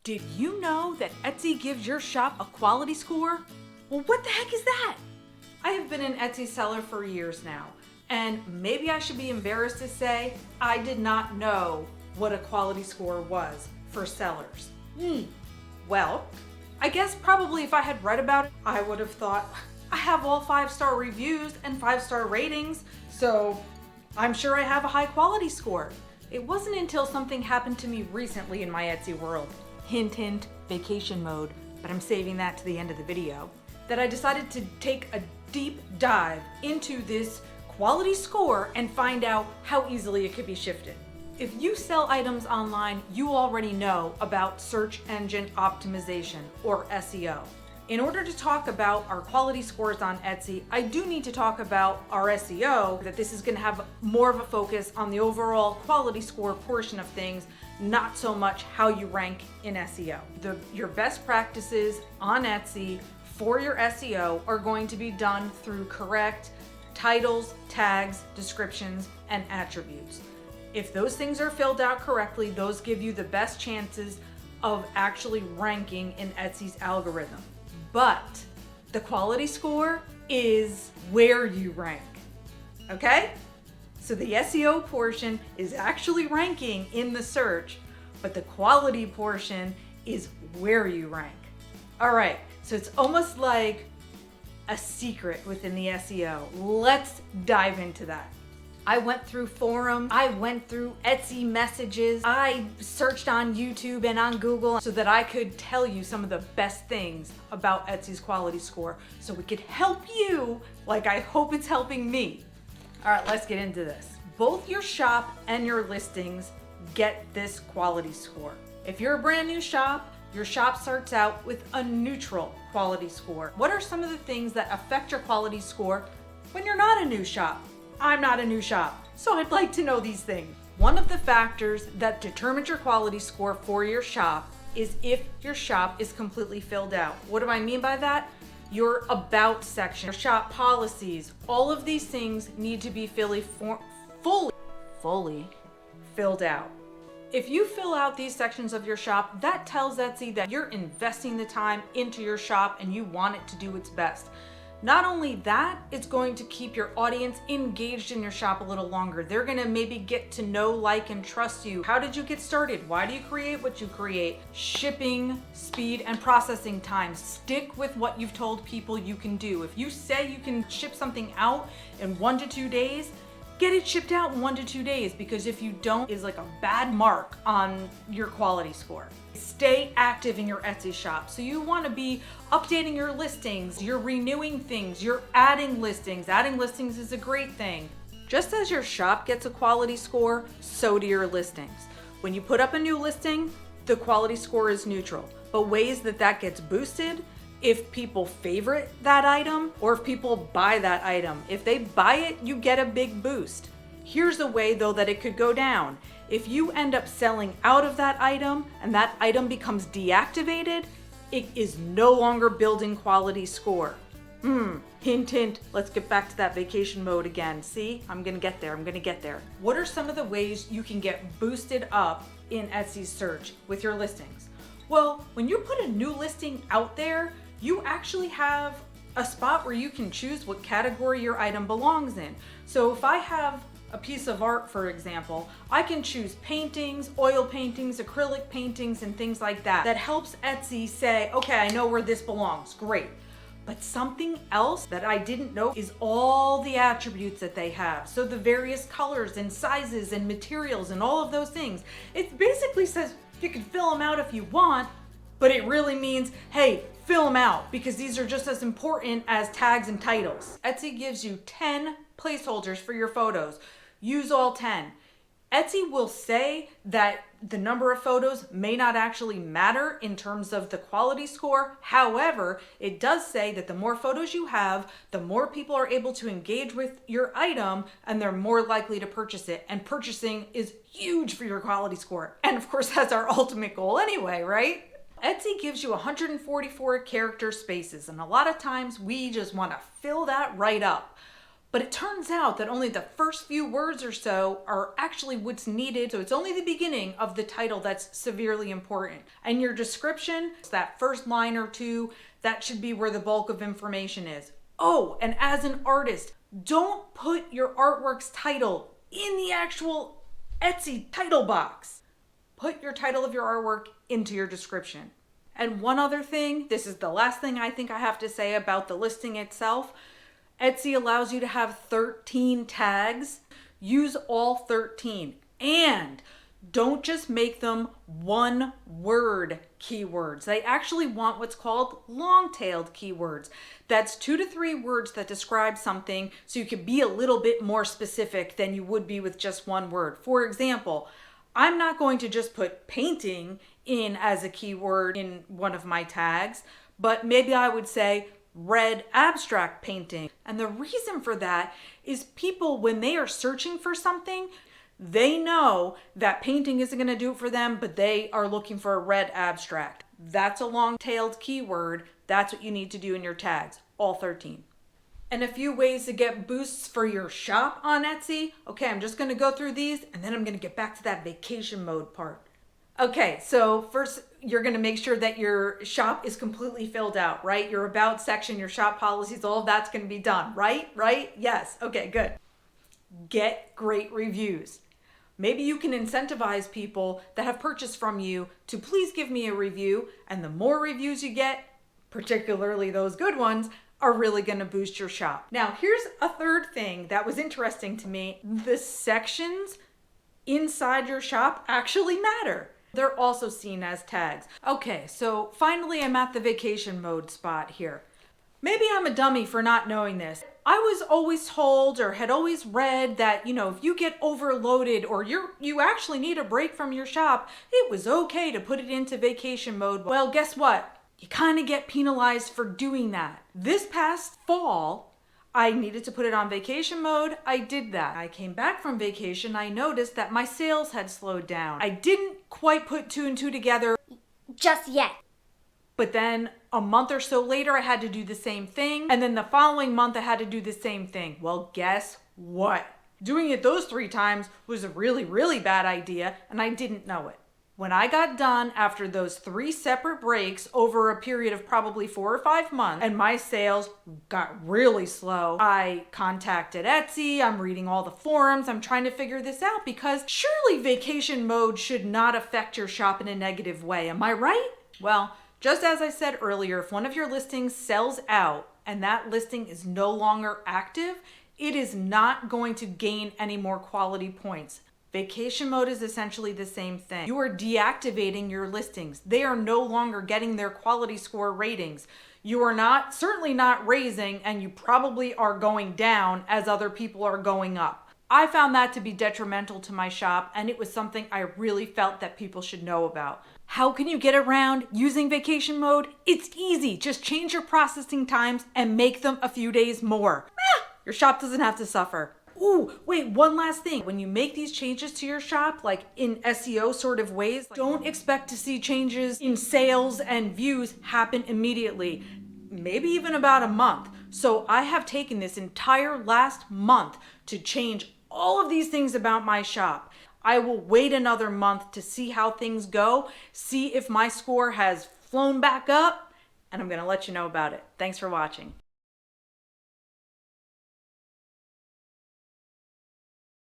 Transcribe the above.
Did you know that Etsy gives your shop a quality score? Well, what the heck is that? I have been an Etsy seller for years now, and maybe I should be embarrassed to say I did not know what a quality score was for sellers. Well, I guess probably if I had read about it, I would have thought, I have all 5-star reviews and 5-star ratings, so I'm sure I have a high quality score. It wasn't until something happened to me recently in my Etsy world, hint hint, vacation mode, but I'm saving that to the end of the video, that I decided to take a deep dive into this quality score and find out how easily it could be shifted. If you sell items online, you already know about search engine optimization, or SEO. In order to talk about our quality scores on Etsy, I do need to talk about our SEO, that this is going to have more of a focus on the overall quality score portion of things, not so much how you rank in SEO. Your best practices on Etsy for your SEO are going to be done through correct titles, tags, descriptions, and attributes. If those things are filled out correctly, those give you the best chances of actually ranking in Etsy's algorithm. But the quality score is where you rank, okay? So the SEO portion is actually ranking in the search, but the quality portion is where you rank. All right, so it's almost like a secret within the SEO. Let's dive into that. I went through forums, I went through Etsy messages, I searched on YouTube and on Google so that I could tell you some of the best things about Etsy's quality score so it could help you like I hope it's helping me. All right, let's get into this. Both your shop and your listings get this quality score. If you're a brand new shop, your shop starts out with a neutral quality score. What are some of the things that affect your quality score when you're not a new shop? I'm not a new shop, so I'd like to know these things. One of the factors that determines your quality score for your shop is if your shop is completely filled out. What do I mean by that? Your about section, your shop policies, all of these things need to be fully filled out. If you fill out these sections of your shop, that tells Etsy that you're investing the time into your shop and you want it to do its best. Not only that, it's going to keep your audience engaged in your shop a little longer. They're gonna maybe get to know, like, and trust you. How did you get started? Why do you create what you create? Shipping, speed, and processing time. Stick with what you've told people you can do. If you say you can ship something out in 1 to 2 days, get it shipped out in 1 to 2 days, because if you don't, it's like a bad mark on your quality score. Stay active in your Etsy shop. So you want to be updating your listings, you're renewing things, you're adding listings. Adding listings is a great thing. Just as your shop gets a quality score, so do your listings. When you put up a new listing, the quality score is neutral. But ways that gets boosted, if people favorite that item or if people buy that item. If they buy it, you get a big boost. Here's a way though that it could go down. If you end up selling out of that item and that item becomes deactivated, it is no longer building quality score. Hint, hint. Let's get back to that vacation mode again. See, I'm gonna get there. What are some of the ways you can get boosted up in Etsy's search with your listings? Well, when you put a new listing out there, you actually have a spot where you can choose what category your item belongs in. So if I have a piece of art, for example, I can choose paintings, oil paintings, acrylic paintings, and things like that. That helps Etsy say, okay, I know where this belongs, great. But something else that I didn't know is all the attributes that they have. So the various colors and sizes and materials and all of those things. It basically says you can fill them out if you want, but it really means, hey, fill them out, because these are just as important as tags and titles. Etsy gives you 10 placeholders for your photos. Use all 10. Etsy will say that the number of photos may not actually matter in terms of the quality score. However, it does say that the more photos you have, the more people are able to engage with your item and they're more likely to purchase it. And purchasing is huge for your quality score. And of course, that's our ultimate goal anyway, right? Etsy gives you 144 character spaces, and a lot of times we just want to fill that right up. But it turns out that only the first few words or so are actually what's needed. So it's only the beginning of the title that's severely important. And your description, that first line or two, that should be where the bulk of information is. Oh, and as an artist, don't put your artwork's title in the actual Etsy title box. Put your title of your artwork into your description. And one other thing, this is the last thing I think I have to say about the listing itself. Etsy allows you to have 13 tags. Use all 13. And don't just make them one word keywords. They actually want what's called long-tailed keywords. That's 2 to 3 words that describe something, so you can be a little bit more specific than you would be with just one word. For example, I'm not going to just put painting in as a keyword in one of my tags, but maybe I would say red abstract painting. And the reason for that is people, when they are searching for something, they know that painting isn't going to do it for them, but they are looking for a red abstract. That's a long-tailed keyword. That's what you need to do in your tags, all 13. And a few ways to get boosts for your shop on Etsy. Okay, I'm just going to go through these and then I'm going to get back to that vacation mode part. Okay, so first you're going to make sure that your shop is completely filled out, right? Your about section, your shop policies, all of that's going to be done, right? Right? Yes. Okay, good. Get great reviews. Maybe you can incentivize people that have purchased from you to please give me a review, and the more reviews you get, particularly those good ones, are really going to boost your shop. Now, here's a third thing that was interesting to me. The sections inside your shop actually matter. They're also seen as tags. Okay, so finally I'm at the vacation mode spot here. Maybe I'm a dummy for not knowing this. I was always told or had always read that, if you get overloaded or you actually need a break from your shop, it was okay to put it into vacation mode. Well, guess what? You kind of get penalized for doing that. This past fall, I needed to put it on vacation mode. I did that. I came back from vacation. I noticed that my sales had slowed down. I didn't quite put 2 and 2 together just yet. But then a month or so later, I had to do the same thing. And then the following month, I had to do the same thing. Well, guess what? Doing it those 3 times was a really, really bad idea, and I didn't know it. When I got done after those 3 separate breaks over a period of probably 4 or 5 months, and my sales got really slow, I contacted Etsy. I'm reading all the forums. I'm trying to figure this out because surely vacation mode should not affect your shop in a negative way. Am I right? Well, just as I said earlier, if one of your listings sells out and that listing is no longer active, it is not going to gain any more quality points. Vacation mode is essentially the same thing. You are deactivating your listings. They are no longer getting their quality score ratings. You are certainly not raising, and you probably are going down as other people are going up. I found that to be detrimental to my shop, and it was something I really felt that people should know about. How can you get around using vacation mode? It's easy. Just change your processing times and make them a few days more. Your shop doesn't have to suffer. Ooh, wait, one last thing. When you make these changes to your shop, like in SEO sort of ways, don't expect to see changes in sales and views happen immediately. Maybe even about a month. So I have taken this entire last month to change all of these things about my shop. I will wait another month to see how things go, see if my score has flown back up, and I'm going to let you know about it. Thanks for watching.